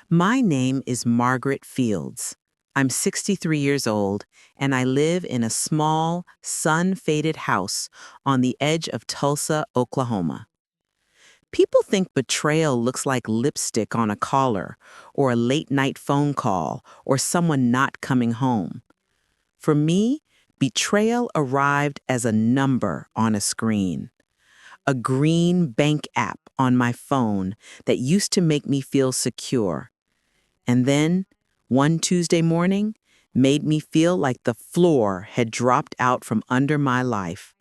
My name is Margaret Fields. I'm 63 years old, and I live in a small, sun-faded house on the edge of Tulsa, Oklahoma. People think betrayal looks like lipstick on a collar, or a late-night phone call, or someone not coming home. For me, betrayal arrived as a number on a screen. A green bank app on my phone that used to make me feel secure. And then, one Tuesday morning, made me feel like the floor had dropped out from under my life.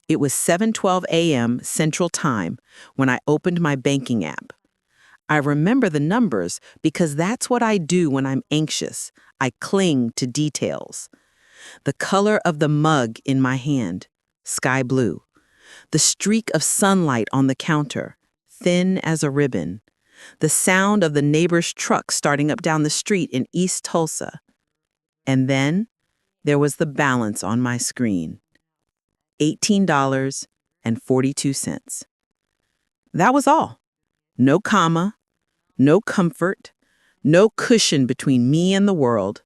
It was 7:12 a.m. Central Time when I opened my banking app. I remember the numbers because that's what I do when I'm anxious. I cling to details. The color of the mug in my hand, sky blue. The streak of sunlight on the counter, thin as a ribbon. The sound of the neighbor's truck starting up down the street in East Tulsa. And then there was the balance on my screen. $18.42. That was all. No comma, no comfort, no cushion between me and the world.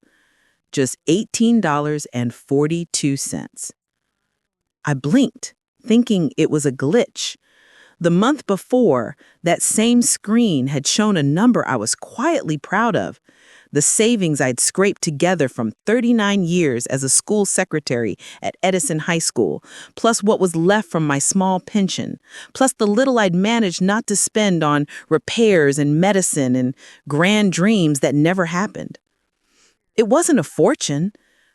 Just $18.42. I blinked, thinking it was a glitch. The month before, that same screen had shown a number I was quietly proud of, the savings I'd scraped together from 39 years as a school secretary at Edison High School, plus what was left from my small pension, plus the little I'd managed not to spend on repairs and medicine and grand dreams that never happened. It wasn't a fortune,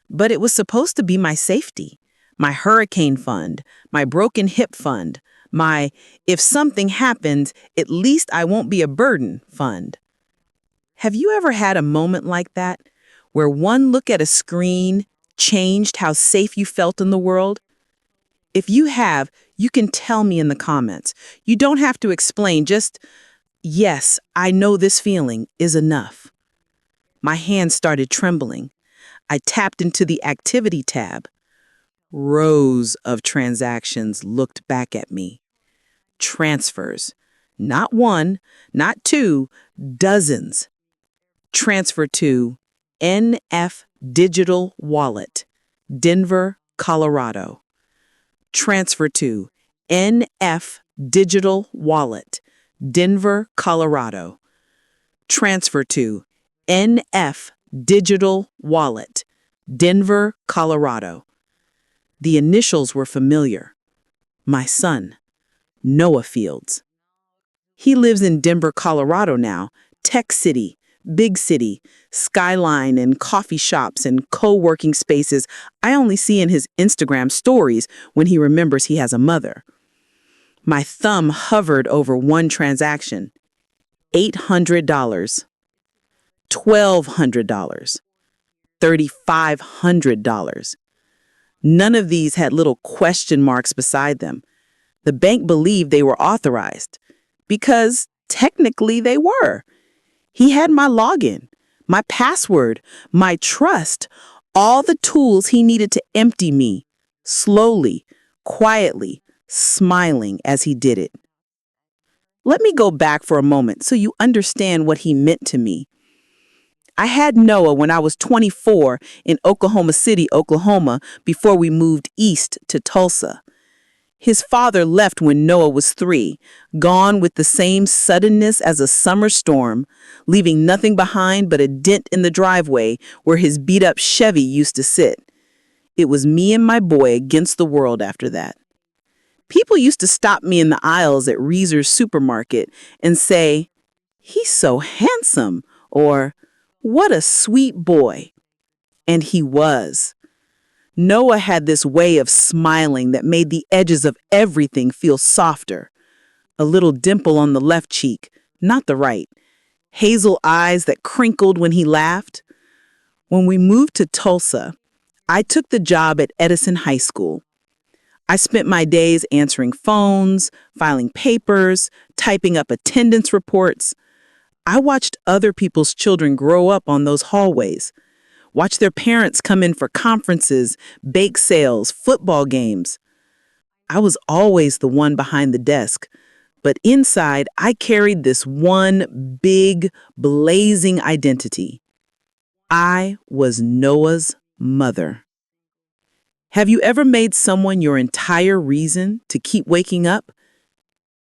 but it was supposed to be my safety, my hurricane fund, my broken hip fund, my if something happens, at least I won't be a burden fund. Have you ever had a moment like that, where one look at a screen changed how safe you felt in the world? If you have, you can tell me in the comments. You don't have to explain, just, yes, I know this feeling is enough. My hands started trembling. I tapped into the activity tab. Rows of transactions looked back at me. Transfers. Not one, not two, dozens. Transfer to NF Digital Wallet, Denver, Colorado. Transfer to NF Digital Wallet, Denver, Colorado. Transfer to NF Digital Wallet, Denver, Colorado. The initials were familiar. My son, Noah Fields. He lives in Denver, Colorado now, tech city, big city, skyline and coffee shops and co-working spaces I only see in his Instagram stories when he remembers he has a mother. My thumb hovered over one transaction. $800, $1,200, $3,500. None of these had little question marks beside them. The bank believed they were authorized because technically they were. He had my login, my password, my trust, all the tools he needed to empty me, slowly, quietly, smiling as he did it. Let me go back for a moment so you understand what he meant to me. I had Noah when I was 24 in Oklahoma City, Oklahoma, before we moved east to Tulsa. His father left when Noah was 3, gone with the same suddenness as a summer storm, leaving nothing behind but a dent in the driveway where his beat-up Chevy used to sit. It was me and my boy against the world after that. People used to stop me in the aisles at Reese's supermarket and say, "He's so handsome," or "What a sweet boy." And he was. Noah had this way of smiling that made the edges of everything feel softer. A little dimple on the left cheek, not the right. Hazel eyes that crinkled when he laughed. When we moved to Tulsa, I took the job at Edison High School. I spent my days answering phones, filing papers, typing up attendance reports. I watched other people's children grow up on those hallways. Watch their parents come in for conferences, bake sales, football games. I was always the one behind the desk, But inside, I carried this one big, blazing identity. I was Noah's mother. Have you ever made someone your entire reason to keep waking up?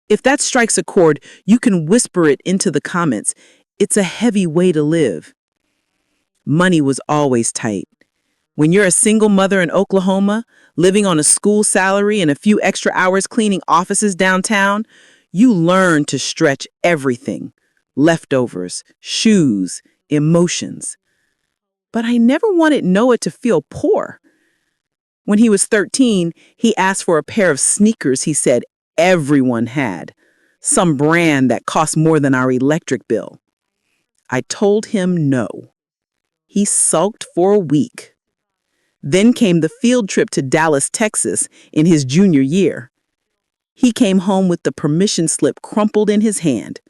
If that strikes a chord, you can whisper it into the comments. It's a heavy way to live. Money was always tight. When you're a single mother in Oklahoma, living on a school salary and a few extra hours cleaning offices downtown, you learn to stretch everything. Leftovers, shoes, emotions. But I never wanted Noah to feel poor. When he was 13, he asked for a pair of sneakers he said everyone had, some brand that cost more than our electric bill. I told him no. He sulked for a week. Then came the field trip to Dallas, Texas in his junior year. He came home with the permission slip crumpled in his hand.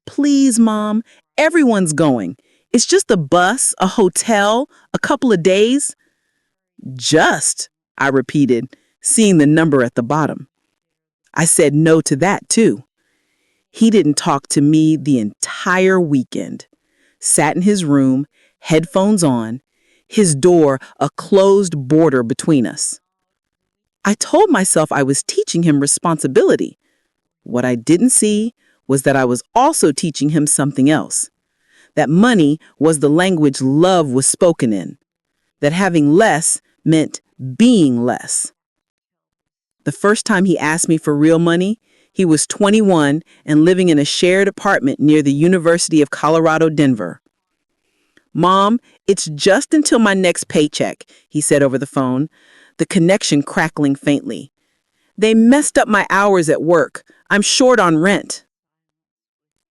Please, Mom, everyone's going. It's just a bus, a hotel, a couple of days. Just, I repeated, seeing the number at the bottom. I said no to that, too. He didn't talk to me the entire weekend. Sat in his room, headphones on, his door a closed border between us. I told myself I was teaching him responsibility. What I didn't see was that I was also teaching him something else. That money was the language love was spoken in. That having less meant being less. The first time he asked me for real money, he was 21 and living in a shared apartment near the University of Colorado, Denver. Mom, it's just until my next paycheck, he said over the phone, the connection crackling faintly. They messed up my hours at work. I'm short on rent.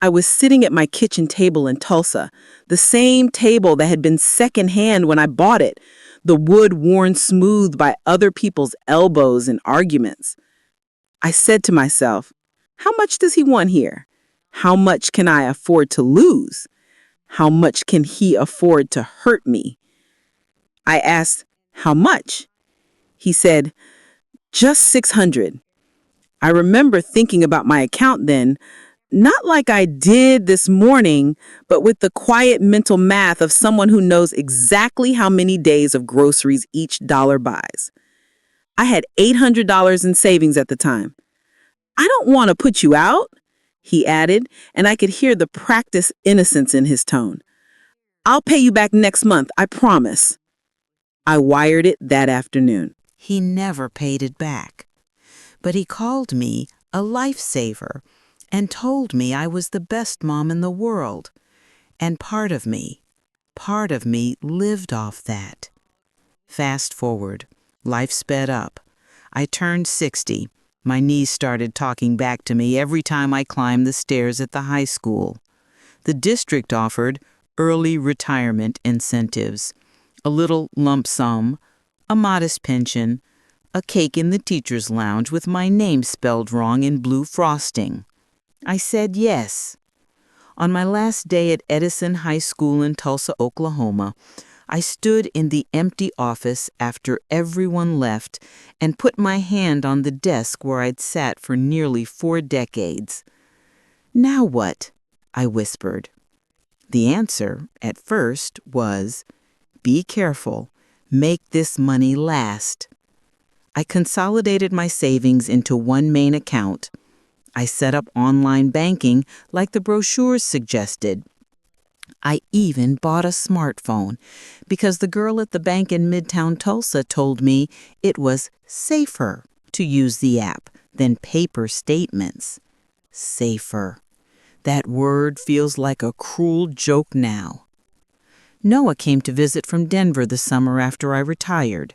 I was sitting at my kitchen table in Tulsa, the same table that had been secondhand when I bought it, the wood worn smooth by other people's elbows and arguments. I said to myself, how much does he want here? How much can I afford to lose? How much can he afford to hurt me? I asked, how much? He said, just 600. I remember thinking about my account then, not like I did this morning, but with the quiet mental math of someone who knows exactly how many days of groceries each dollar buys. I had $800 in savings at the time. I don't want to put you out, he added, and I could hear the practiced innocence in his tone. I'll pay you back next month, I promise. I wired it that afternoon. He never paid it back, but he called me a lifesaver and told me I was the best mom in the world. And part of me lived off that. Fast forward, life sped up. I turned 60. My knees started talking back to me every time I climbed the stairs at the high school. The district offered early retirement incentives, a little lump sum, a modest pension, a cake in the teacher's lounge with my name spelled wrong in blue frosting. I said yes. On my last day at Edison High School in Tulsa, Oklahoma, I stood in the empty office after everyone left and put my hand on the desk where I'd sat for nearly 4 decades. Now what? I whispered. The answer, at first, was, be careful, make this money last. I consolidated my savings into one main account. I set up online banking like the brochures suggested. I even bought a smartphone because the girl at the bank in Midtown Tulsa told me it was safer to use the app than paper statements. Safer. That word feels like a cruel joke now. Noah came to visit from Denver the summer after I retired.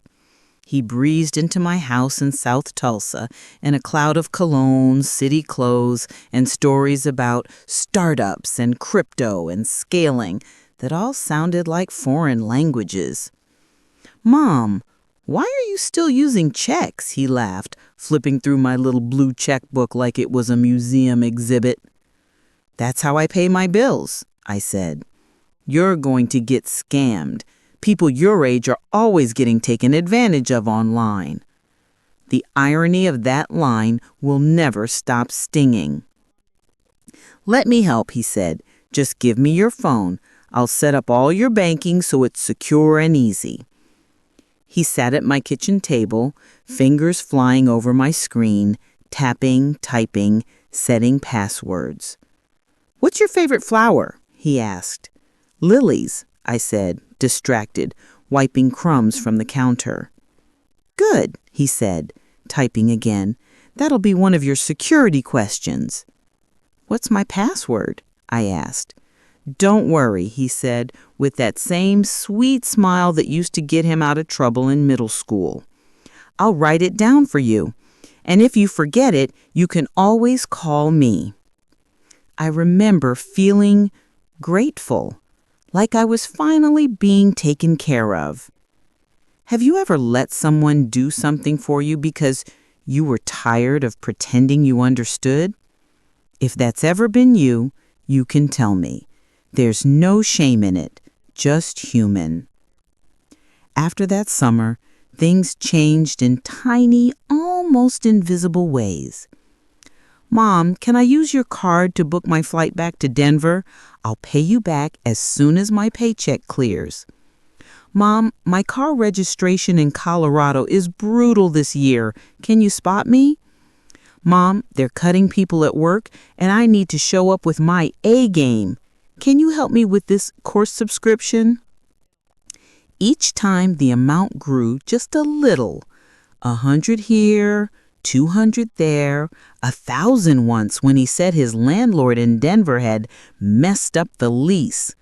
He breezed into my house in South Tulsa in a cloud of colognes, city clothes, and stories about startups and crypto and scaling that all sounded like foreign languages. Mom, why are you still using checks? He laughed, flipping through my little blue checkbook like it was a museum exhibit. That's how I pay my bills, I said. You're going to get scammed. People your age are always getting taken advantage of online. The irony of that line will never stop stinging. "Let me help," he said. "Just give me your phone. I'll set up all your banking so it's secure and easy." He sat at my kitchen table, fingers flying over my screen, tapping, typing, setting passwords. "What's your favorite flower?" he asked. "Lilies," I said, distracted, wiping crumbs from the counter. "Good," he said, typing again. "That'll be one of your security questions." "What's my password?" I asked. "Don't worry," he said, with that same sweet smile that used to get him out of trouble in middle school. "I'll write it down for you. And if you forget it, you can always call me." I remember feeling grateful, like I was finally being taken care of. Have you ever let someone do something for you because you were tired of pretending you understood? If that's ever been you, you can tell me. There's no shame in it, just human. After that summer, things changed in tiny, almost invisible ways. "Mom, can I use your card to book my flight back to Denver? I'll pay you back as soon as my paycheck clears." "Mom, my car registration in Colorado is brutal this year. Can you spot me?" "Mom, they're cutting people at work, and I need to show up with my A game. Can you help me with this course subscription?" Each time the amount grew just a little. 100 here, 200 there, 1,000 once when he said his landlord in Denver had messed up the lease.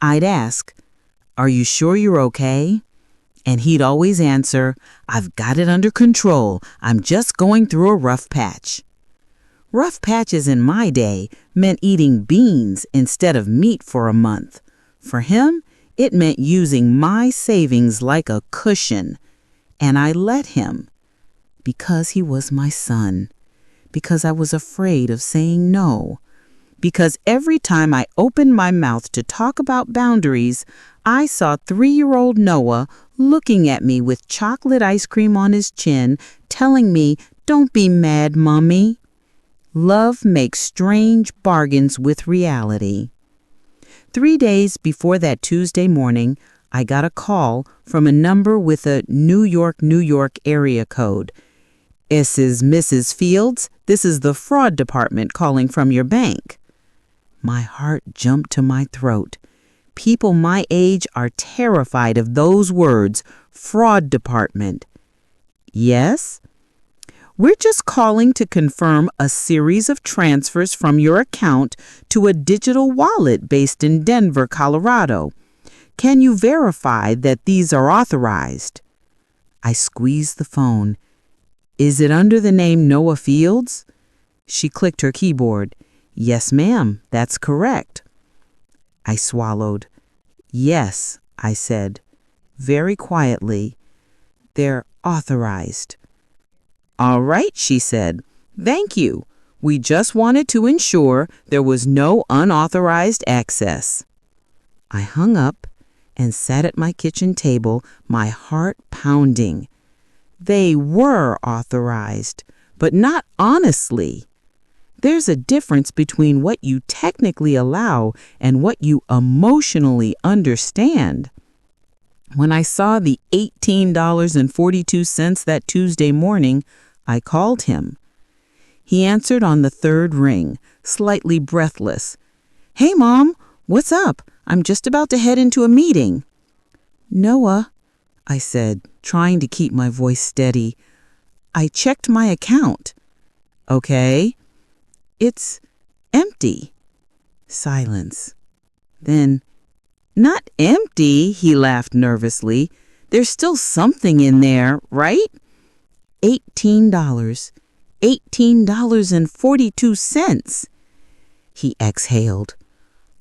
I'd ask, "Are you sure you're okay?" And he'd always answer, "I've got it under control. I'm just going through a rough patch." Rough patches in my day meant eating beans instead of meat for a month. For him, it meant using my savings like a cushion. And I let him, because he was my son, because I was afraid of saying no, because every time I opened my mouth to talk about boundaries, I saw 3-year-old Noah looking at me with chocolate ice cream on his chin, telling me, "Don't be mad, Mommy." Love makes strange bargains with reality. 3 days before that Tuesday morning, I got a call from a number with a New York area code. "This is Mrs. Fields. This is the fraud department calling from your bank." My heart jumped to my throat. People my age are terrified of those words, fraud department. "Yes?" "We're just calling to confirm a series of transfers from your account to a digital wallet based in Denver, Colorado. Can you verify that these are authorized?" I squeezed the phone. "Is it under the name Noah Fields?" She clicked her keyboard. "Yes, ma'am, that's correct." I swallowed. "Yes," I said, very quietly. "They're authorized." "All right," she said. "Thank you. We just wanted to ensure there was no unauthorized access." I hung up and sat at my kitchen table, my heart pounding. They were authorized, but not honestly. There's a difference between what you technically allow and what you emotionally understand. When I saw the $18.42 that Tuesday morning, I called him. He answered on the third ring, slightly breathless. "Hey, Mom, what's up? I'm just about to head into a meeting." "Noah," I said, trying to keep my voice steady, "I checked my account." "Okay." "It's empty." Silence. Then, "Not empty," he laughed nervously. "There's still something in there, right?" $18. $18.42. He exhaled.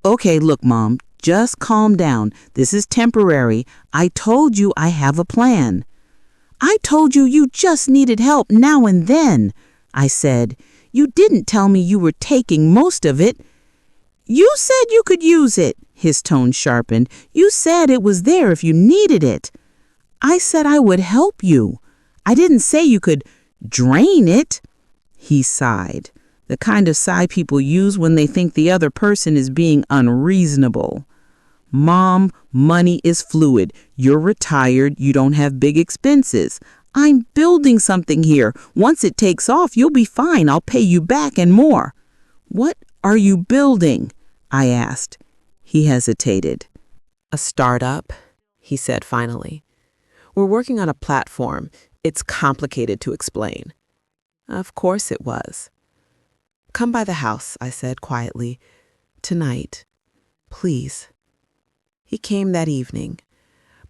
"Okay, look, Mom, just calm down. This is temporary. I told you I have a plan." "I told you you just needed help now and then," I said. "You didn't tell me you were taking most of it." "You said you could use it," his tone sharpened. "You said it was there if you needed it." "I said I would help you. I didn't say you could Drain it? He sighed, the kind of sigh people use when they think the other person is being unreasonable. Mom, money is fluid. You're retired. You don't have big expenses. I'm building something here. Once it takes off, you'll be fine. I'll pay you back and more. What are you building? I asked. He hesitated. A startup, he said finally. We're working on a platform. It's complicated to explain. Of course it was. Come by the house, I said quietly. Tonight. Please. He came that evening.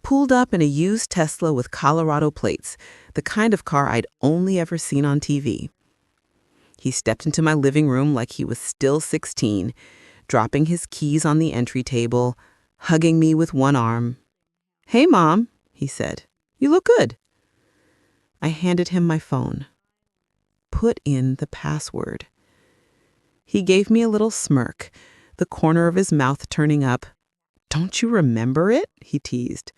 Pulled up in a used Tesla with Colorado plates, the kind of car I'd only ever seen on TV. He stepped into my living room like he was still 16, dropping his keys on the entry table, hugging me with one arm. "Hey, Mom," he said. "You look good." I handed him my phone. Put in the password. He gave me a little smirk, the corner of his mouth turning up. "Don't you remember it?" he teased.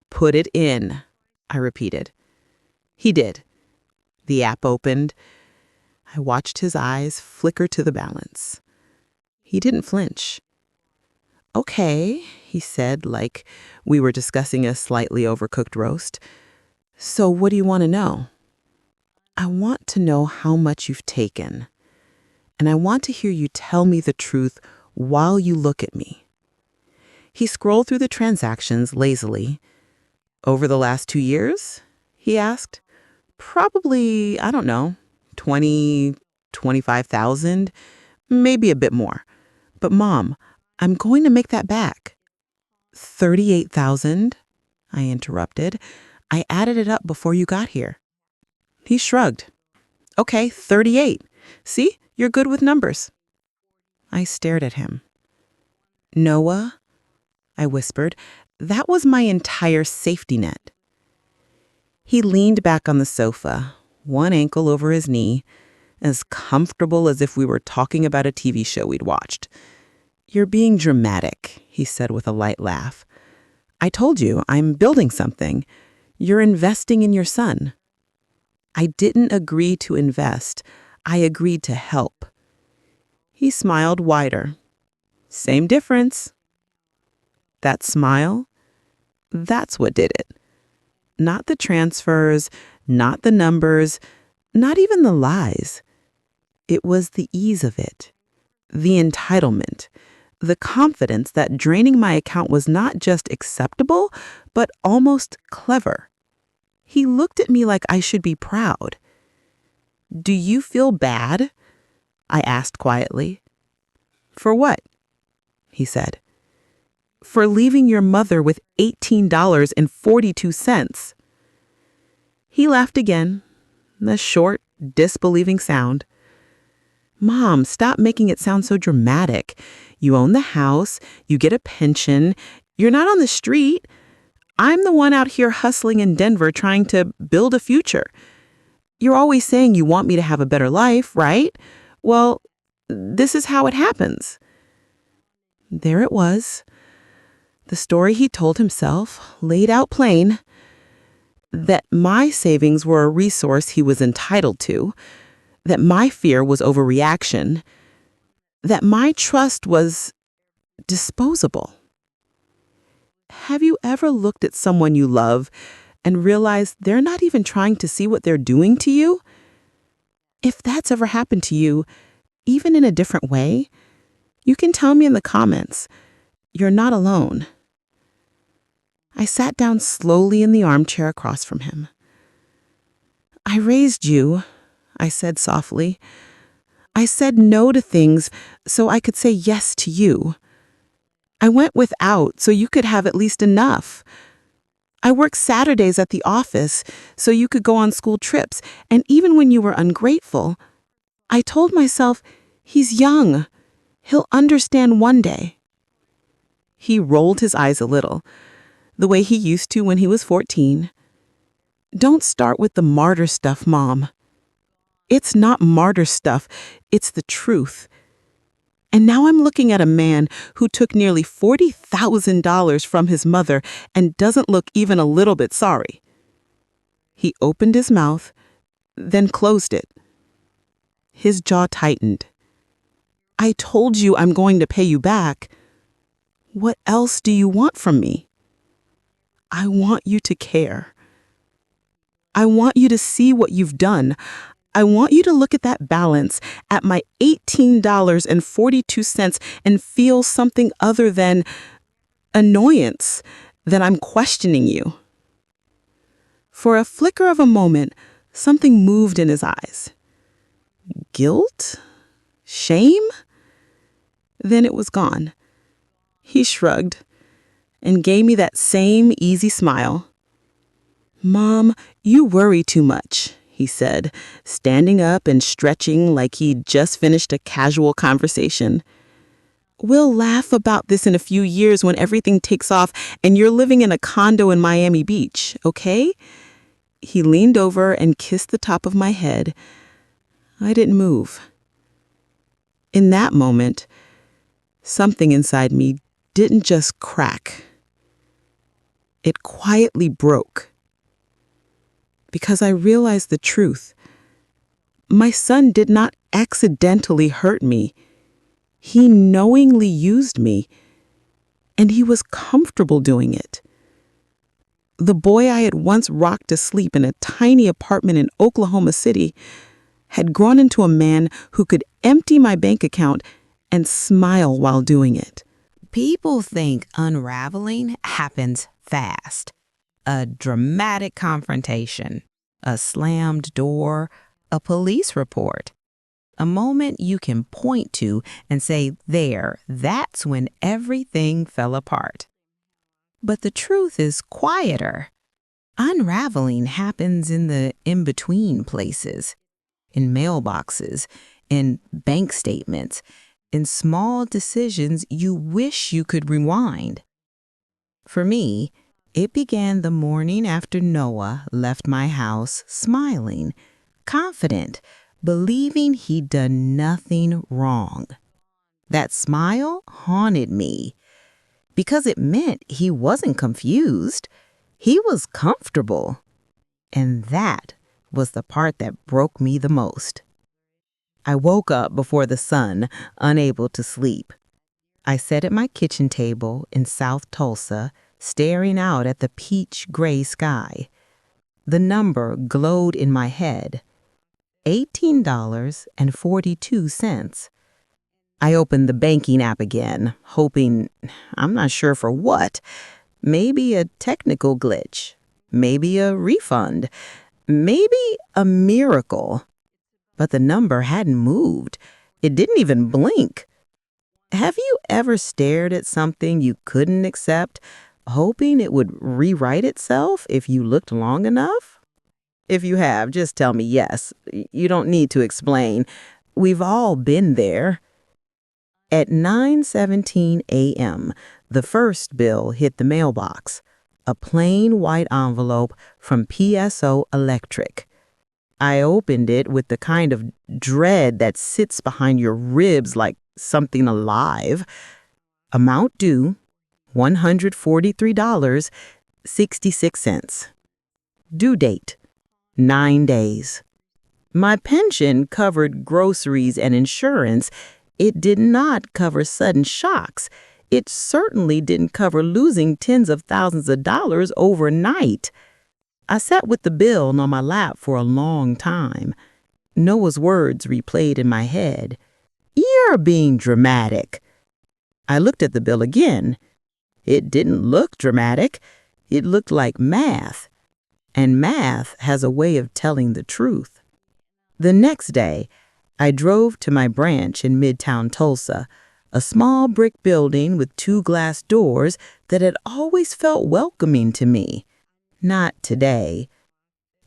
"Put it in," I repeated. He did. The app opened. I watched his eyes flicker to the balance. He didn't flinch. "Okay," he said, like we were discussing a slightly overcooked roast. "So what do you want to know?" "I want to know how much you've taken. And I want to hear you tell me the truth while you look at me." He scrolled through the transactions lazily. "Over the last 2 years?" he asked. "Probably, I don't know, 20, 25,000, maybe a bit more. But Mom, I'm going to make that back." 38,000, I interrupted. "I added it up before you got here." He shrugged. "Okay, 38. See, you're good with numbers." I stared at him. "Noah," I whispered, "that was my entire safety net." He leaned back on the sofa, one ankle over his knee, as comfortable as if we were talking about a TV show we'd watched. "You're being dramatic," he said with a light laugh. "I told you, I'm building something. You're investing in your son." I didn't agree to invest. I agreed to help. He smiled wider. "Same difference." That smile, that's what did it. Not the transfers, not the numbers, not even the lies. It was the ease of it, the entitlement, the confidence that draining my account was not just acceptable, but almost clever. He looked at me like I should be proud. "Do you feel bad?" I asked quietly. "For what?" he said. "For leaving your mother with $18.42. He laughed again, a short, disbelieving sound. "Mom, stop making it sound so dramatic. You own the house, you get a pension, you're not on the street. I'm the one out here hustling in Denver trying to build a future. You're always saying you want me to have a better life, right? Well, this is how it happens." There it was. The story he told himself, laid out plain. That my savings were a resource he was entitled to. That my fear was overreaction. That my trust was disposable. Have you ever looked at someone you love and realized they're not even trying to see what they're doing to you? If that's ever happened to you, even in a different way, you can tell me in the comments. You're not alone. I sat down slowly in the armchair across from him. "I raised you," I said softly. "I said no to things so I could say yes to you. I went without so you could have at least enough. I worked Saturdays at the office so you could go on school trips, and even when you were ungrateful, I told myself, he's young. He'll understand one day." He rolled his eyes a little, the way he used to when he was 14. "Don't start with the martyr stuff, Mom. It's not martyr stuff, it's the truth. And now I'm looking at a man who took nearly $40,000 from his mother and doesn't look even a little bit sorry." He opened his mouth, then closed it. His jaw tightened. I told you I'm going to pay you back. What else do you want from me? I want you to care. I want you to see what you've done. I want you to look at that balance, at my $18.42, and feel something other than annoyance, that I'm questioning you. For a flicker of a moment, something moved in his eyes. Guilt? Shame? Then it was gone. He shrugged and gave me that same easy smile. Mom, you worry too much, he said, standing up and stretching like he'd just finished a casual conversation. We'll laugh about this in a few years when everything takes off and you're living in a condo in Miami Beach, okay? He leaned over and kissed the top of my head. I didn't move. In that moment, something inside me didn't just crack. It quietly broke. Because I realized the truth. My son did not accidentally hurt me. He knowingly used me, and he was comfortable doing it. The boy I had once rocked to sleep in a tiny apartment in Oklahoma City had grown into a man who could empty my bank account and smile while doing it. People think unraveling happens fast. A dramatic confrontation, a slammed door, a police report. A moment you can point to and say, there, that's when everything fell apart. But the truth is quieter. Unraveling happens in the in-between places, in mailboxes, in bank statements, in small decisions you wish you could rewind. For me, it began the morning after Noah left my house smiling, confident, believing he'd done nothing wrong. That smile haunted me because it meant he wasn't confused. He was comfortable. And that was the part that broke me the most. I woke up before the sun, unable to sleep. I sat at my kitchen table in South Tulsa, staring out at the peach gray sky. The number glowed in my head. $18.42. I opened the banking app again, hoping, I'm not sure for what. Maybe a technical glitch. Maybe a refund. Maybe a miracle. But the number hadn't moved. It didn't even blink. Have you ever stared at something you couldn't accept, hoping it would rewrite itself if you looked long enough? If you have, just tell me yes. You don't need to explain. We've all been there. At 9:17 a.m., the first bill hit the mailbox, a plain white envelope from PSO Electric. I opened it with the kind of dread that sits behind your ribs like something alive. Amount due, $143.66. Due date, 9 days. My pension covered groceries and insurance. It did not cover sudden shocks. It certainly didn't cover losing tens of thousands of dollars overnight. I sat with the bill on my lap for a long time. Noah's words replayed in my head. You're being dramatic. I looked at the bill again. It didn't look dramatic. It looked like math. And math has a way of telling the truth. The next day, I drove to my branch in Midtown Tulsa, a small brick building with 2 glass doors that had always felt welcoming to me. Not today.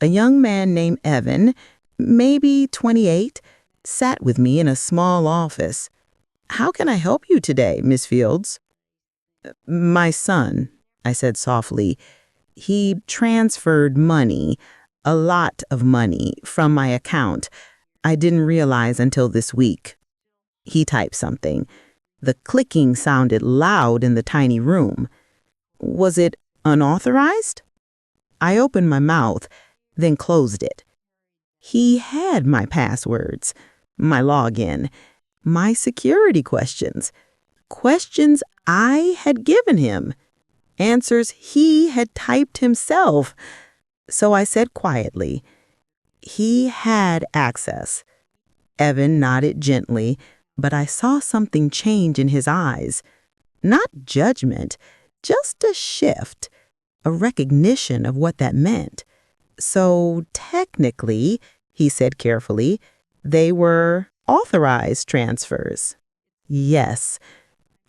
A young man named Evan, maybe 28, sat with me in a small office. How can I help you today, Miss Fields? My son, I said softly. He transferred money, a lot of money, from my account. I didn't realize until this week. He typed something. The clicking sounded loud in the tiny room. Was it unauthorized? I opened my mouth, then closed it. He had my passwords, my login, my security questions, questions I had given him, answers he had typed himself. So I said quietly, he had access. Evan nodded gently, but I saw something change in his eyes. Not judgment, just a shift, a recognition of what that meant. So technically, he said carefully, they were authorized transfers. Yes,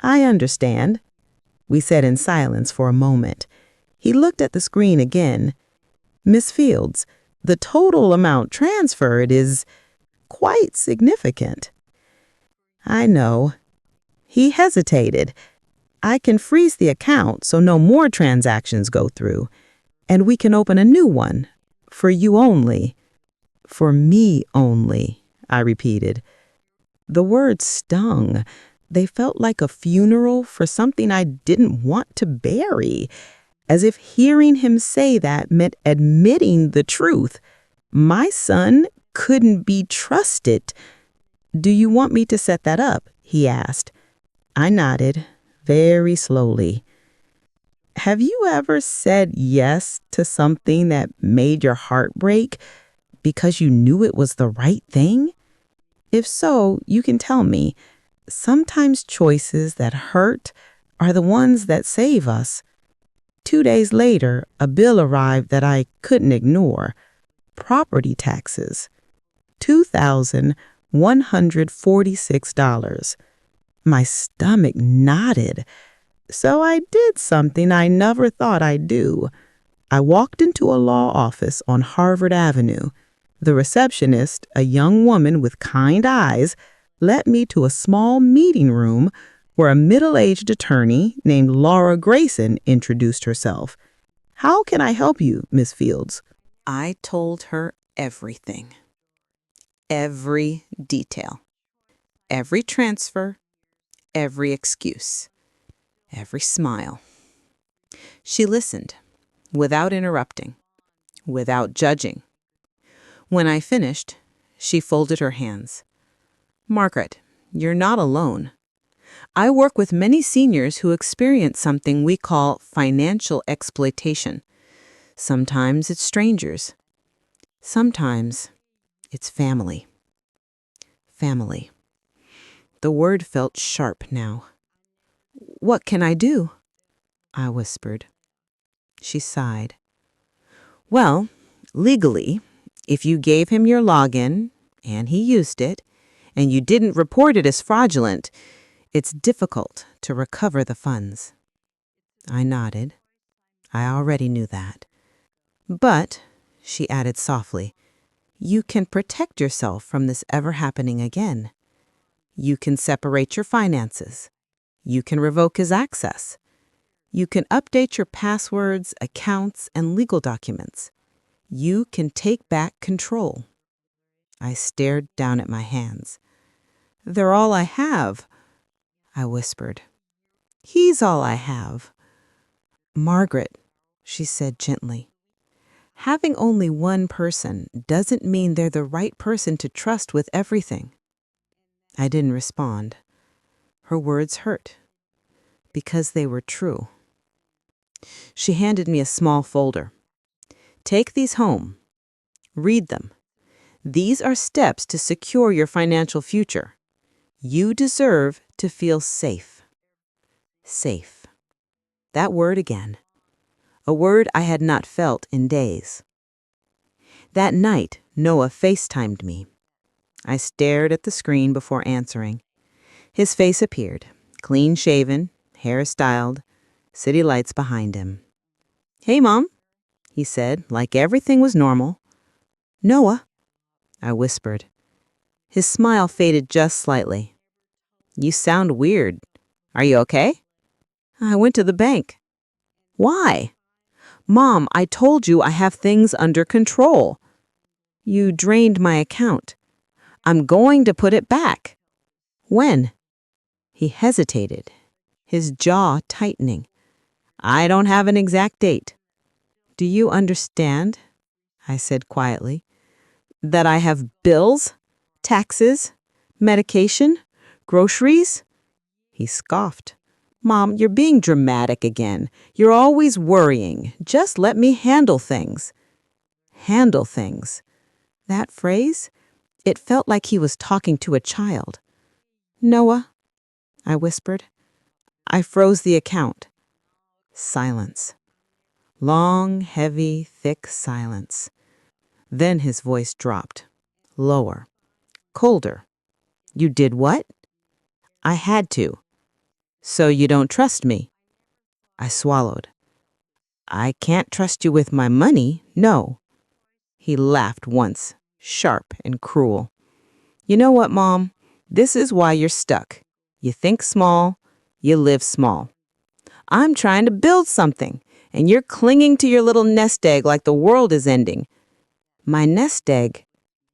I understand. We sat in silence for a moment. He looked at the screen again. Miss Fields, the total amount transferred is quite significant. I know. He hesitated. I can freeze the account so no more transactions go through, and we can open a new one. For you only. For me only, I repeated. The words stung. They felt like a funeral for something I didn't want to bury, as if hearing him say that meant admitting the truth. My son couldn't be trusted. Do you want me to set that up? He asked. I nodded, very slowly. Have you ever said yes to something that made your heart break because you knew it was the right thing? If so, you can tell me. Sometimes choices that hurt are the ones that save us. 2 days later, a bill arrived that I couldn't ignore. Property taxes. $2,146. My stomach knotted. So I did something I never thought I'd do. I walked into a law office on Harvard Avenue. The receptionist, a young woman with kind eyes, led me to a small meeting room where a middle-aged attorney named Laura Grayson introduced herself. How can I help you, Miss Fields? I told her everything. Every detail. Every transfer. Every excuse. Every smile. She listened, without interrupting, without judging. When I finished, she folded her hands. Margaret, you're not alone. I work with many seniors who experience something we call financial exploitation. Sometimes it's strangers. Sometimes it's family. Family. The word felt sharp now. What can I do? I whispered. She sighed. Well, legally, if you gave him your login, and he used it, and you didn't report it as fraudulent, it's difficult to recover the funds. I nodded. I already knew that. But, she added softly, you can protect yourself from this ever happening again. You can separate your finances. You can revoke his access. You can update your passwords, accounts, and legal documents. You can take back control. I stared down at my hands. They're all I have, I whispered. He's all I have. Margaret, she said gently, having only one person doesn't mean they're the right person to trust with everything. I didn't respond. Her words hurt, because they were true. She handed me a small folder. Take these home. Read them. These are steps to secure your financial future. You deserve to feel safe. Safe. That word again. A word I had not felt in days. That night, Noah FaceTimed me. I stared at the screen before answering. His face appeared, clean-shaven, hair styled, city lights behind him. Hey, Mom, he said, like everything was normal. Noah, I whispered. His smile faded just slightly. You sound weird. Are you okay? I went to the bank. Why? Mom, I told you I have things under control. You drained my account. I'm going to put it back. When? He hesitated, his jaw tightening. I don't have an exact date. Do you understand? I said quietly. That I have bills, taxes, medication, groceries? He scoffed. Mom, you're being dramatic again. You're always worrying. Just let me handle things. Handle things. That phrase? It felt like he was talking to a child. Noah, I whispered. I froze the account. Silence. Long, heavy, thick silence. Then his voice dropped. Lower. Colder. You did what? I had to. So you don't trust me? I swallowed. I can't trust you with my money, no. He laughed once, sharp and cruel. You know what, Mom? This is why you're stuck. You think small, you live small. I'm trying to build something, and you're clinging to your little nest egg like the world is ending. My nest egg,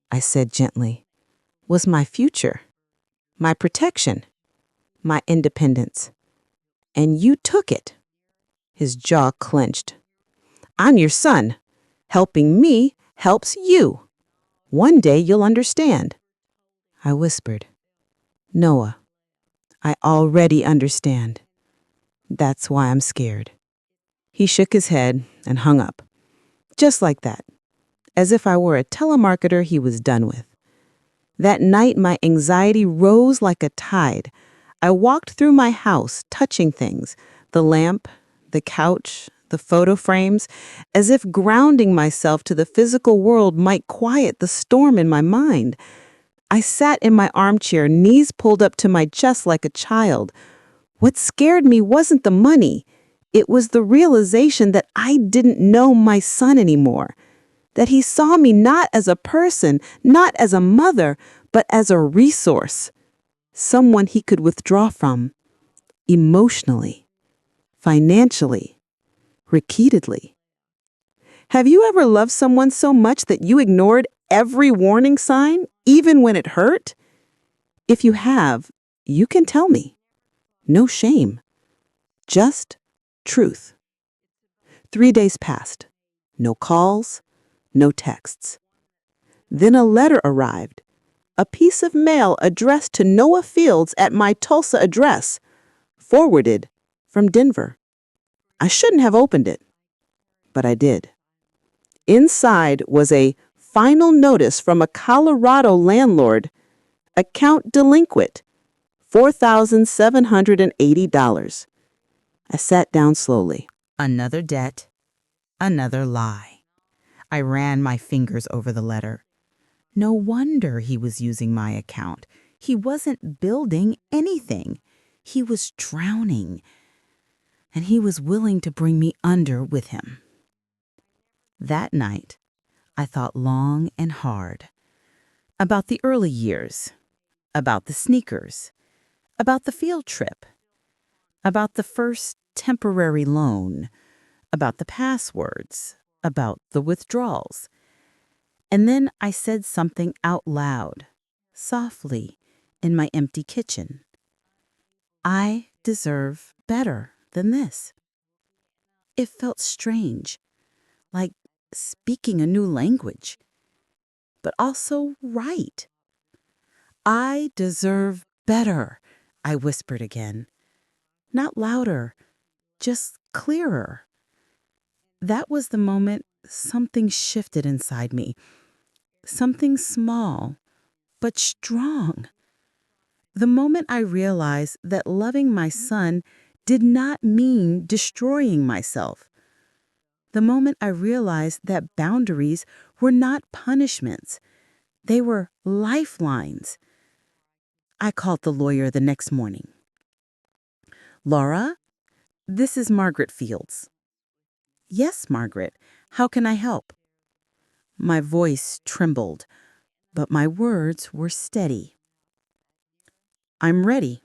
I said gently, was my future, my protection, my independence. And you took it. His jaw clenched. I'm your son. Helping me helps you. One day you'll understand. I whispered, Noah, I already understand. That's why I'm scared. He shook his head and hung up. Just like that, as if I were a telemarketer he was done with. That night, my anxiety rose like a tide. I walked through my house, touching things, the lamp, the couch, the photo frames, as if grounding myself to the physical world might quiet the storm in my mind. I sat in my armchair, knees pulled up to my chest like a child. What scared me wasn't the money. It was the realization that I didn't know my son anymore. That he saw me not as a person, not as a mother, but as a resource. Someone he could withdraw from. Emotionally. Financially. Repeatedly. Have you ever loved someone so much that you ignored every warning sign, even when it hurt? If you have, you can tell me. No shame. Just truth. 3 days passed. No calls, no texts. Then a letter arrived. A piece of mail addressed to Noah Fields at my Tulsa address, forwarded from Denver. I shouldn't have opened it, but I did. Inside was a final notice from a Colorado landlord, account delinquent, $4,780. I sat down slowly. Another debt, another lie. I ran my fingers over the letter. No wonder he was using my account. He wasn't building anything. He was drowning. And he was willing to bring me under with him. That night, I thought long and hard about the early years, about the sneakers, about the field trip, about the first temporary loan, about the passwords, about the withdrawals. And then I said something out loud, softly, in my empty kitchen. I deserve better than this. It felt strange, like speaking a new language, but also right. I deserve better, I whispered again. Not louder, just clearer. That was the moment something shifted inside me. Something small, but strong. The moment I realized that loving my son did not mean destroying myself. The moment I realized that boundaries were not punishments. They were lifelines. I called the lawyer the next morning. Laura, this is Margaret Fields. Yes, Margaret. How can I help? My voice trembled, but my words were steady. I'm ready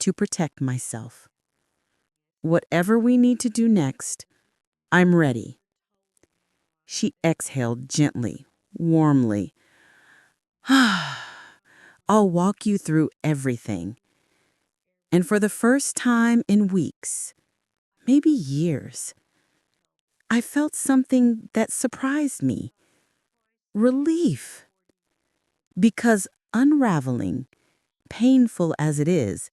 to protect myself. Whatever we need to do next, I'm ready. She exhaled gently, warmly. I'll walk you through everything. And for the first time in weeks, maybe years, I felt something that surprised me. Relief. Because unraveling, painful as it is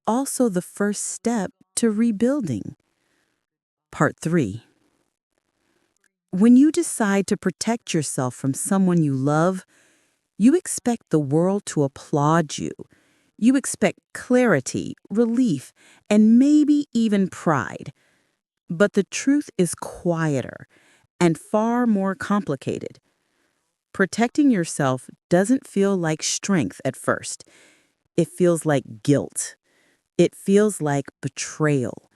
also the first step to rebuilding. Part 3. When you decide to protect yourself from someone you love, you expect the world to applaud you. You expect clarity, relief, and maybe even pride. But the truth is quieter and far more complicated. Protecting yourself doesn't feel like strength at first. It feels like guilt. It feels like betrayal.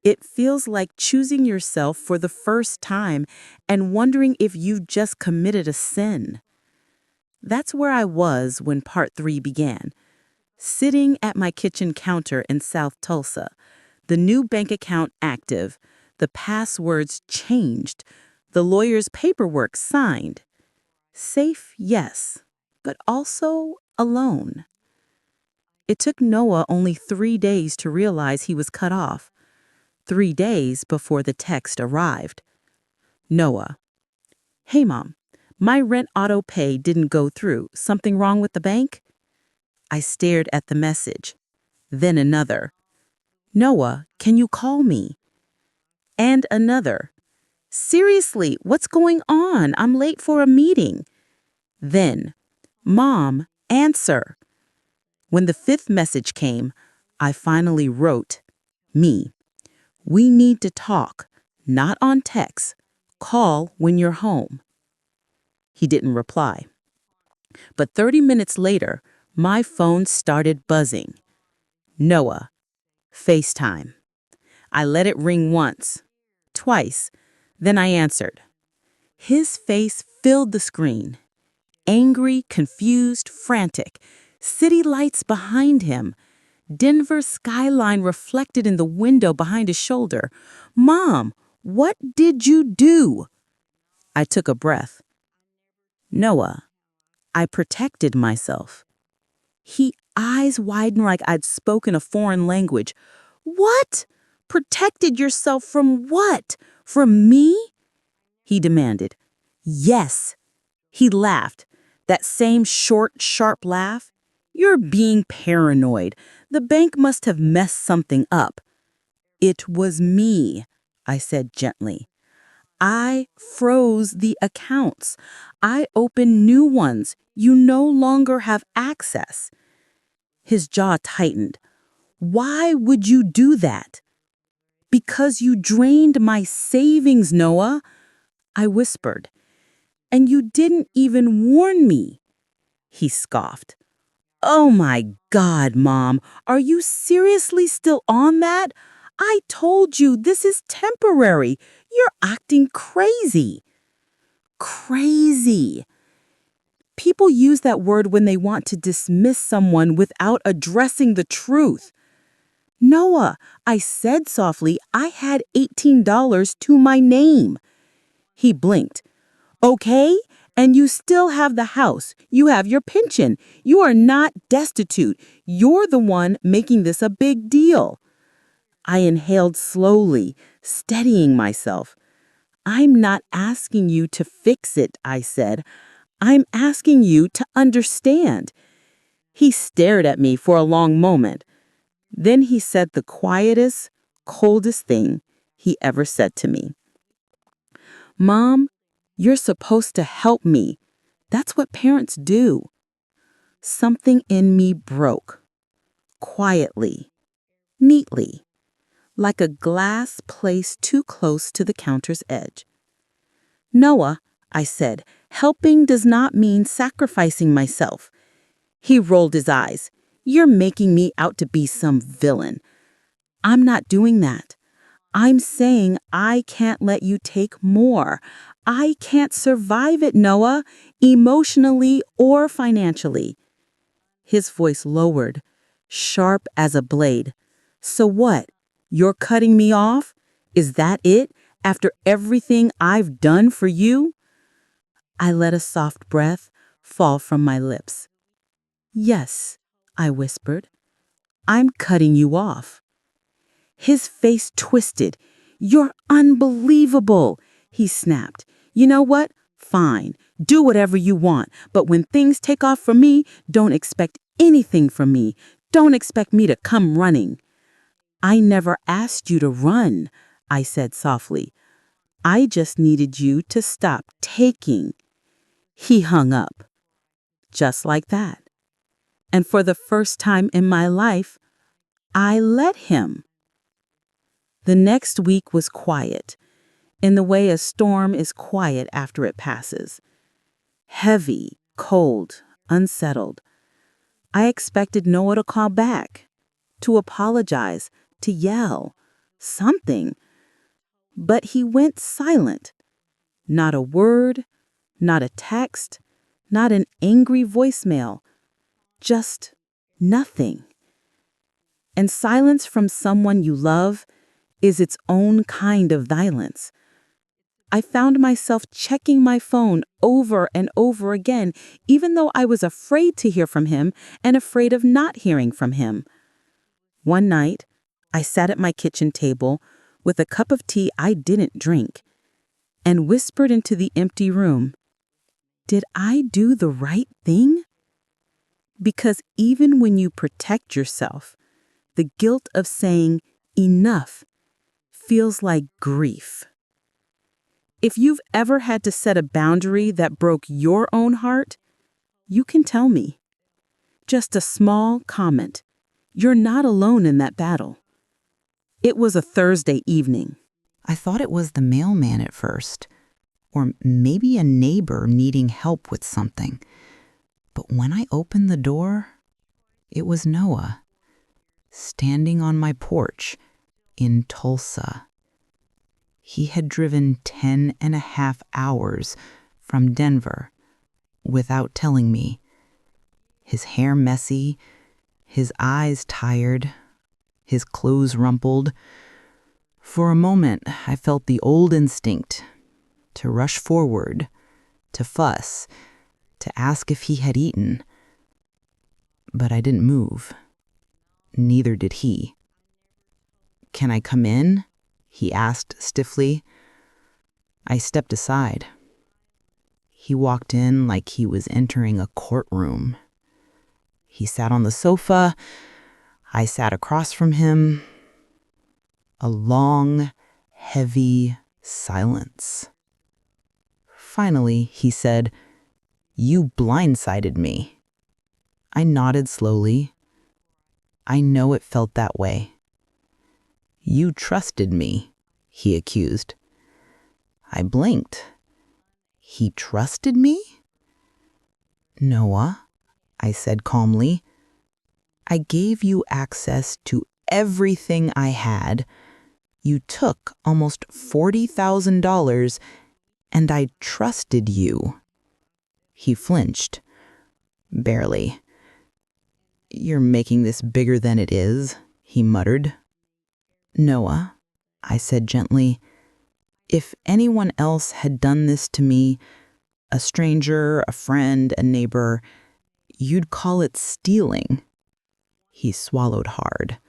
It feels like choosing yourself for the first time and wondering if you've just committed a sin. That's where I was when part 3 began. Sitting at my kitchen counter in South Tulsa, the new bank account active, the passwords changed, the lawyer's paperwork signed. Safe, yes, but also alone. It took Noah only 3 days to realize he was cut off. 3 days before the text arrived. Noah: "Hey, Mom, my rent auto pay didn't go through. Something wrong with the bank?" I stared at the message. Then another: "Noah, can you call me?" And another: "Seriously, what's going on? I'm late for a meeting." Then: "Mom, answer." When the 5th message came, I finally wrote, "Me. We need to talk, not on text. Call when you're home." He didn't reply. But 30 minutes later, my phone started buzzing. Noah, FaceTime. I let it ring once, twice, then I answered. His face filled the screen. Angry, confused, frantic. City lights behind him. Denver's skyline reflected in the window behind his shoulder. "Mom, what did you do?" I took a breath. "Noah, I protected myself." He eyes widened like I'd spoken a foreign language. "What? Protected yourself from what? From me?" he demanded. "Yes." He laughed. That same short, sharp laugh. "You're being paranoid. The bank must have messed something up." "It was me," I said gently. "I froze the accounts. I opened new ones. You no longer have access." His jaw tightened. "Why would you do that?" "Because you drained my savings, Noah," I whispered. "And you didn't even warn me." He scoffed. "Oh my God, Mom, are you seriously still on that? I told you this is temporary. You're acting crazy." Crazy. People use that word when they want to dismiss someone without addressing the truth. "Noah," I said softly, "I had $18 to my name." He blinked. "Okay, and you still have the house. You have your pension. You are not destitute. You're the one making this a big deal." I inhaled slowly, steadying myself. "I'm not asking you to fix it," I said. "I'm asking you to understand." He stared at me for a long moment. Then he said the quietest, coldest thing he ever said to me. "Mom, you're supposed to help me. That's what parents do." Something in me broke. Quietly, neatly, like a glass placed too close to the counter's edge. "Noah," I said, "helping does not mean sacrificing myself." He rolled his eyes. "You're making me out to be some villain." "I'm not doing that. I'm saying I can't let you take more. I can't survive it, Noah, emotionally or financially." His voice lowered, sharp as a blade. "So what? You're cutting me off? Is that it, after everything I've done for you?" I let a soft breath fall from my lips. "Yes," I whispered. "I'm cutting you off." His face twisted. "You're unbelievable," he snapped. "You know what? Fine, do whatever you want, but when things take off for me, don't expect anything from me. Don't expect me to come running." "I never asked you to run," I said softly. "I just needed you to stop taking." He hung up. Just like that. And for the first time in my life, I let him. The next week was quiet, in the way a storm is quiet after it passes. Heavy, cold, unsettled. I expected Noah to call back, to apologize, to yell, something. But he went silent. Not a word, not a text, not an angry voicemail. Just nothing. And silence from someone you love is its own kind of violence. I found myself checking my phone over and over again, even though I was afraid to hear from him and afraid of not hearing from him. One night, I sat at my kitchen table with a cup of tea I didn't drink and whispered into the empty room, "Did I do the right thing?" Because even when you protect yourself, the guilt of saying enough feels like grief. If you've ever had to set a boundary that broke your own heart, you can tell me. Just a small comment. You're not alone in that battle. It was a Thursday evening. I thought it was the mailman at first, or maybe a neighbor needing help with something. But when I opened the door, it was Noah, standing on my porch in Tulsa. He had driven 10.5 hours from Denver without telling me. His hair messy, his eyes tired, his clothes rumpled. For a moment, I felt the old instinct to rush forward, to fuss, to ask if he had eaten. But I didn't move. Neither did he. "Can I come in?" he asked stiffly. I stepped aside. He walked in like he was entering a courtroom. He sat on the sofa. I sat across from him. A long, heavy silence. Finally, he said, "You blindsided me." I nodded slowly. "I know it felt that way." "You trusted me," he accused. I blinked. He trusted me? "Noah," I said calmly, "I gave you access to everything I had. You took almost $40,000, and I trusted you." He flinched. "Barely." "You're making this bigger than it is," he muttered. "Noah," I said gently, "if anyone else had done this to me, a stranger, a friend, a neighbor, you'd call it stealing." He swallowed hard.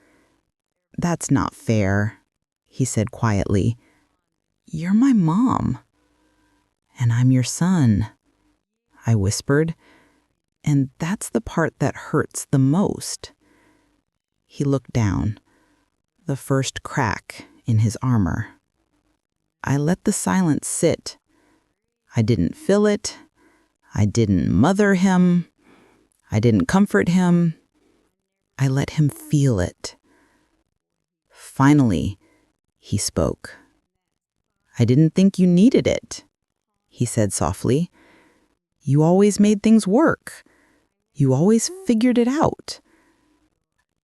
"That's not fair," he said quietly. "You're my mom." "And I'm your son," I whispered. "And that's the part that hurts the most." He looked down, the first crack in his armor. I let the silence sit. I didn't fill it. I didn't mother him. I didn't comfort him. I let him feel it. Finally, he spoke. "I didn't think you needed it," he said softly. "You always made things work. You always figured it out."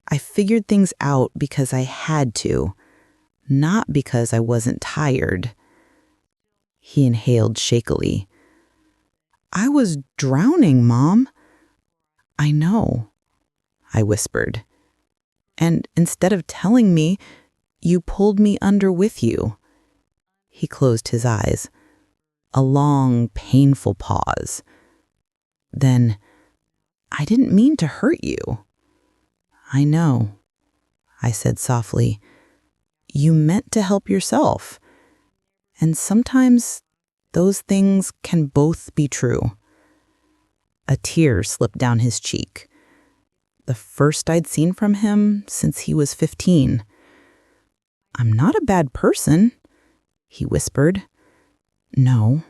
"I figured things out because I had to, not because I wasn't tired." He inhaled shakily. "I was drowning, Mom." "I know," I whispered. "And instead of telling me, you pulled me under with you." He closed his eyes. A long, painful pause. Then, "I didn't mean to hurt you." "I know," I said softly. "You meant to help yourself. And sometimes Those things can both be true. A tear slipped down his cheek. The first I'd seen from him since he was 15. "I'm not a bad person," he whispered. "No,"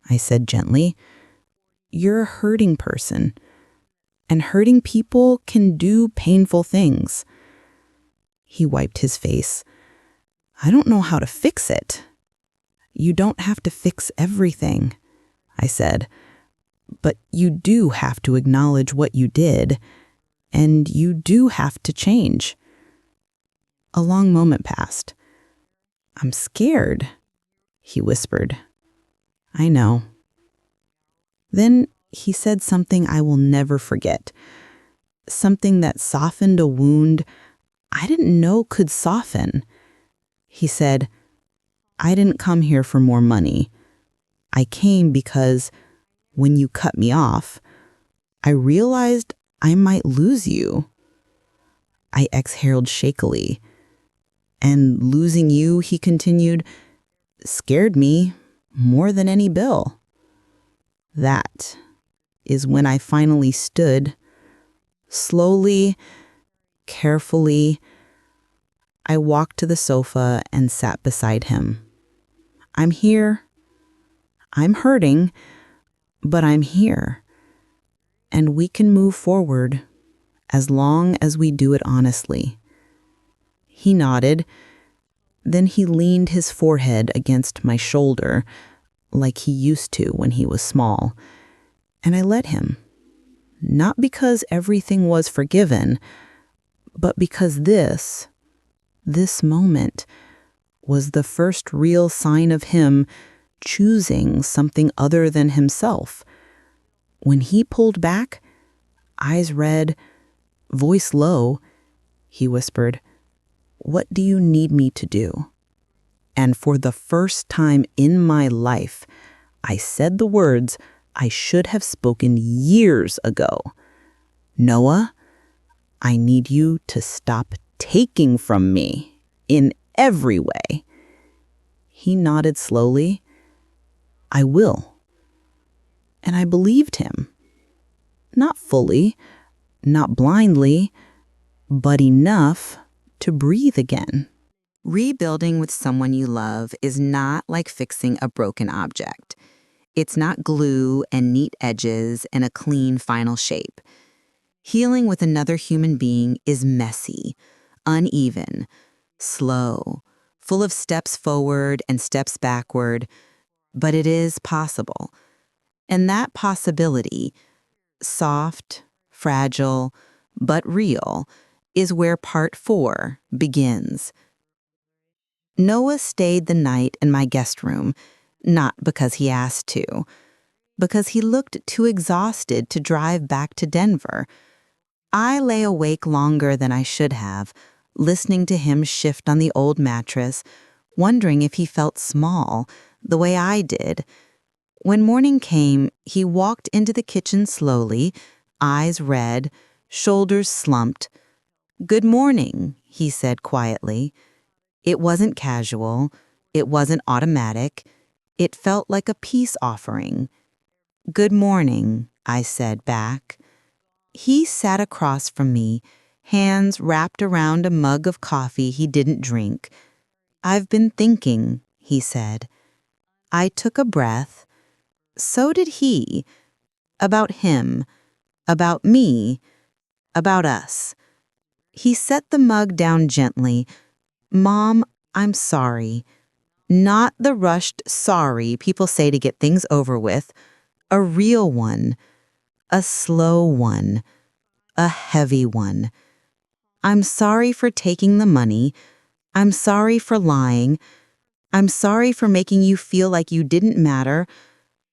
I said gently. "You're a hurting person. And hurting people can do painful things." He wiped his face. "I don't know how to fix it." "You don't have to fix everything," I said. "But you do have to acknowledge what you did, and you do have to change." A long moment passed. "I'm scared," he whispered. "I know." Then he said something I will never forget. Something that softened a wound I didn't know could soften. He said, "I didn't come here for more money. I came because when you cut me off, I realized I might lose you." I exhaled shakily. "And losing you," he continued, "scared me more than any bill." That is when I finally stood. Slowly, carefully, I walked to the sofa and sat beside him. "I'm here. I'm hurting, but I'm here. And we can move forward as long as we do it honestly." He nodded. Then he leaned his forehead against my shoulder like he used to when he was small. And I let him. Not because everything was forgiven, but because this moment was the first real sign of him choosing something other than himself. When he pulled back, eyes red, voice low, he whispered, "What do you need me to do?" And for the first time in my life, I said the words I should have spoken years ago. "Noah, I need you to stop taking from me in every way." He nodded slowly. "I will." And I believed him. Not fully, not blindly, but enough to breathe again. Rebuilding with someone you love is not like fixing a broken object. It's not glue and neat edges and a clean final shape. Healing with another human being is messy, uneven, slow, full of steps forward and steps backward, but it is possible. And that possibility, soft, fragile, but real, is where part 4 begins. Noah stayed the night in my guest room, not because he asked to, because he looked too exhausted to drive back to Denver. I lay awake longer than I should have, listening to him shift on the old mattress, wondering if he felt small, the way I did. When morning came, he walked into the kitchen slowly, eyes red, shoulders slumped. "Good morning," he said quietly. It wasn't casual. It wasn't automatic. It felt like a peace offering. "Good morning," I said back. He sat across from me, hands wrapped around a mug of coffee he didn't drink. "I've been thinking," he said. I took a breath. So did he. About him, about me, about us. He set the mug down gently. "Mom, I'm sorry." Not the rushed sorry people say to get things over with. A real one. A slow one. A heavy one. "I'm sorry for taking the money. I'm sorry for lying. I'm sorry for making you feel like you didn't matter.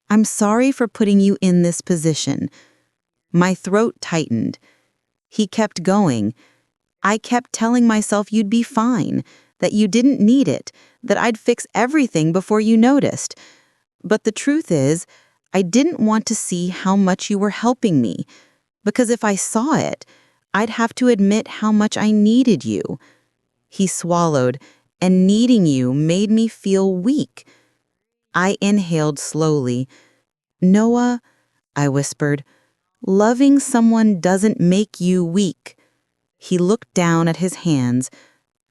I'm sorry for putting you in this position." My throat tightened. He kept going. I kept telling myself you'd be fine, that you didn't need it, that I'd fix everything before you noticed. But the truth is, I didn't want to see how much you were helping me, because if I saw it, I'd have to admit how much I needed you. He swallowed, and needing you made me feel weak. I inhaled slowly. Noah, I whispered, loving someone doesn't make you weak. He looked down at his hands.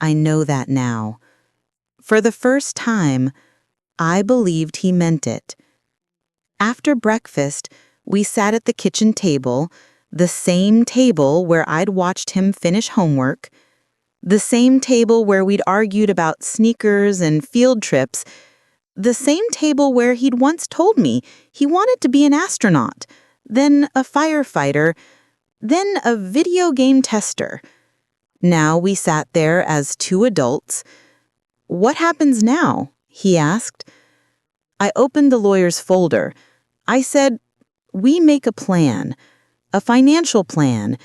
I know that now. For the first time, I believed he meant it. After breakfast, we sat at the kitchen table, the same table where I'd watched him finish homework, the same table where we'd argued about sneakers and field trips, the same table where he'd once told me he wanted to be an astronaut, then a firefighter, then a video game tester. Now we sat there as two adults. "What happens now?" he asked. I opened the lawyer's folder. I said, "We make a plan, a financial plan,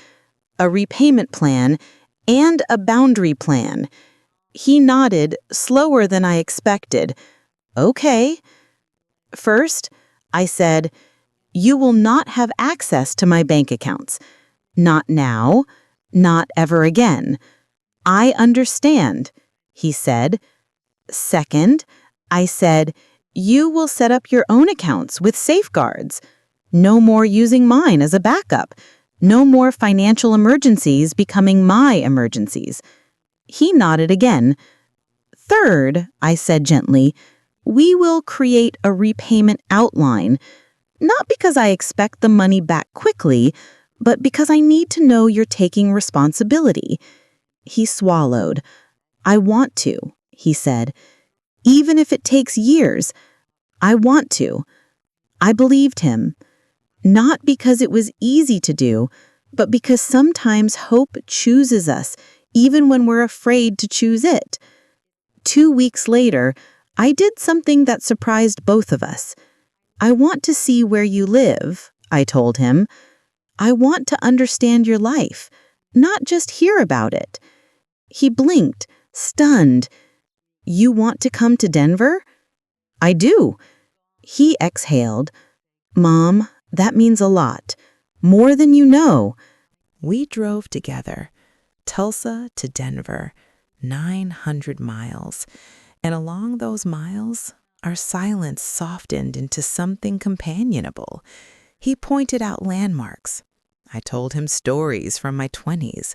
a repayment plan, and a boundary plan." He nodded, slower than I expected. "Okay." "First," I said, "you will not have access to my bank accounts. Not now, not ever again." "I understand," he said. "Second," I said, "you will set up your own accounts with safeguards. No more using mine as a backup. No more financial emergencies becoming my emergencies." He nodded again. "Third," I said gently, "we will create a repayment outline, not because I expect the money back quickly, but because I need to know you're taking responsibility." He swallowed. "I want to," he said. "Even if it takes years, I want to." I believed him, not because it was easy to do, but because sometimes hope chooses us, even when we're afraid to choose it. 2 weeks later, I did something that surprised both of us. "I want to see where you live," I told him. "I want to understand your life, not just hear about it." He blinked, stunned. "You want to come to Denver?" "I do." He exhaled. "Mom, that means a lot. More than you know." We drove together, Tulsa to Denver, 900 miles. And along those miles, our silence softened into something companionable. He pointed out landmarks. I told him stories from my 20s.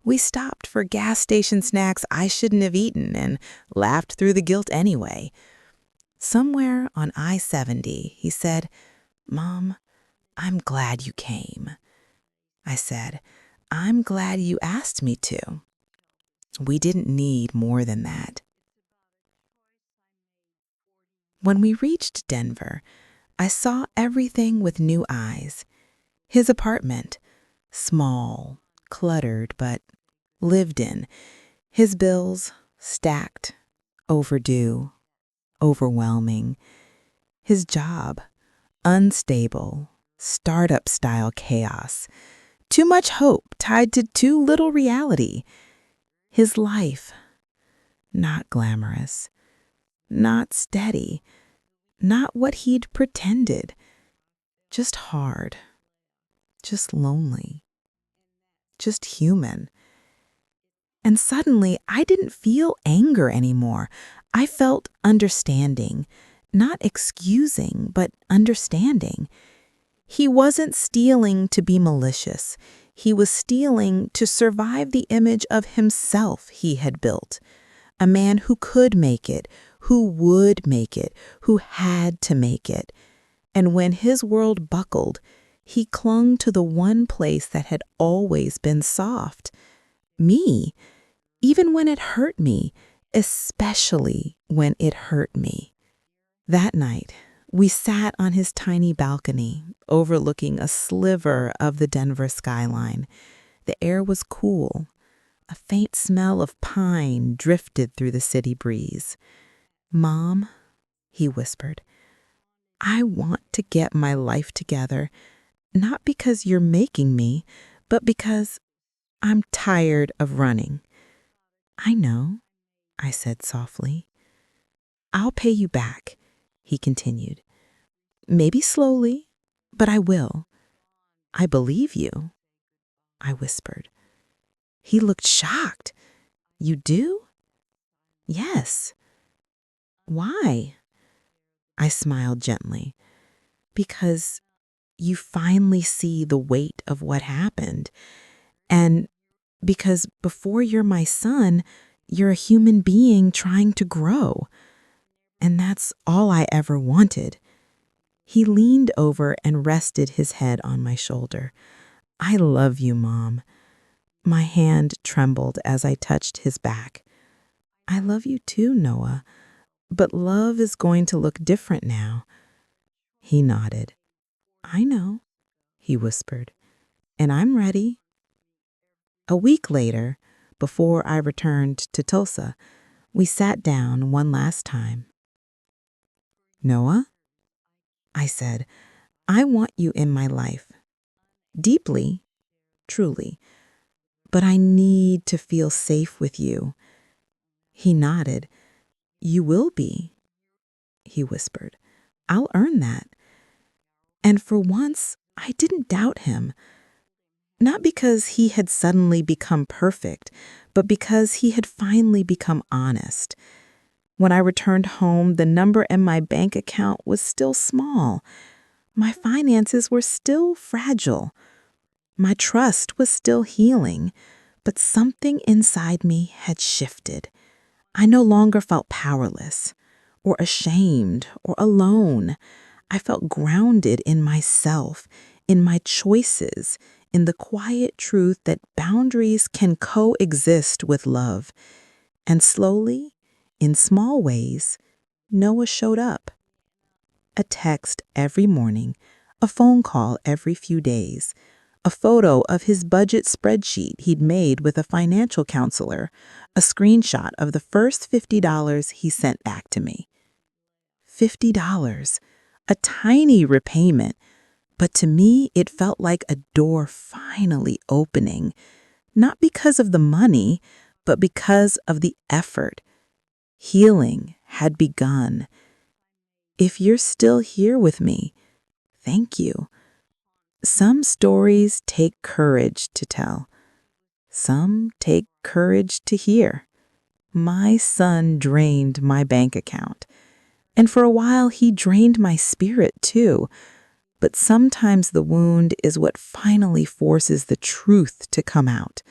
We stopped for gas station snacks I shouldn't have eaten and laughed through the guilt anyway. Somewhere on I-70, he said, "Mom, I'm glad you came." I said, "I'm glad you asked me to." We didn't need more than that. When we reached Denver, I saw everything with new eyes. His apartment, small, cluttered, but lived in. His bills, stacked, overdue, overwhelming. His job, unstable, startup-style chaos. Too much hope tied to too little reality. His life, not glamorous, not steady, not what he'd pretended. Just hard, just lonely, just human. And suddenly, I didn't feel anger anymore. I felt understanding, not excusing, but understanding. He wasn't stealing to be malicious. He was stealing to survive the image of himself he had built. A man who could make it, who would make it, who had to make it. And when his world buckled, he clung to the one place that had always been soft. Me, even when it hurt me, especially when it hurt me. That night, we sat on his tiny balcony, overlooking a sliver of the Denver skyline. The air was cool. A faint smell of pine drifted through the city breeze. "Mom," he whispered, "I want to get my life together, not because you're making me, but because I'm tired of running." "I know," I said softly. "I'll pay you back," he continued. "Maybe slowly, but I will." "I believe you," I whispered. He looked shocked. "You do?" "Yes." "Why?" I smiled gently. Because you finally see the weight of what happened. And because before you're my son, you're a human being trying to grow. And that's all I ever wanted. He leaned over and rested his head on my shoulder. I love you, Mom. My hand trembled as I touched his back. I love you too, Noah. But love is going to look different now. He nodded. I know, he whispered, and I'm ready. A week later, before I returned to Tulsa, we sat down one last time. Noah, I said, I want you in my life. Deeply, truly, but I need to feel safe with you. He nodded. You will be, he whispered. I'll earn that. And for once, I didn't doubt him. Not because he had suddenly become perfect, but because he had finally become honest. When I returned home, the number in my bank account was still small. My finances were still fragile. My trust was still healing, but something inside me had shifted. I no longer felt powerless, or ashamed, or alone. I felt grounded in myself, in my choices, in the quiet truth that boundaries can coexist with love. And slowly, in small ways, Noah showed up. A text every morning, a phone call every few days, a photo of his budget spreadsheet he'd made with a financial counselor, a screenshot of the first $50 he sent back to me. $50, a tiny repayment, but to me it felt like a door finally opening, not because of the money, but because of the effort. Healing had begun. If you're still here with me, thank you. Some stories take courage to tell. Some take courage to hear. My son drained my bank account. And for a while, he drained my spirit too. But sometimes the wound is what finally forces the truth to come out.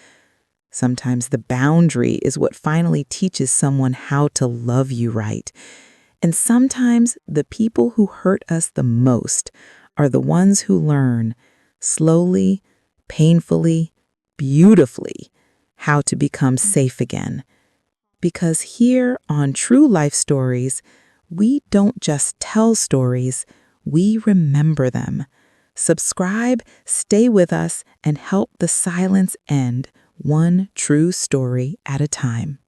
Sometimes the boundary is what finally teaches someone how to love you right. And sometimes the people who hurt us the most are the ones who learn, slowly, painfully, beautifully, how to become safe again. Because here on True Life Stories, we don't just tell stories, we remember them. Subscribe, stay with us, and help the silence end one true story at a time.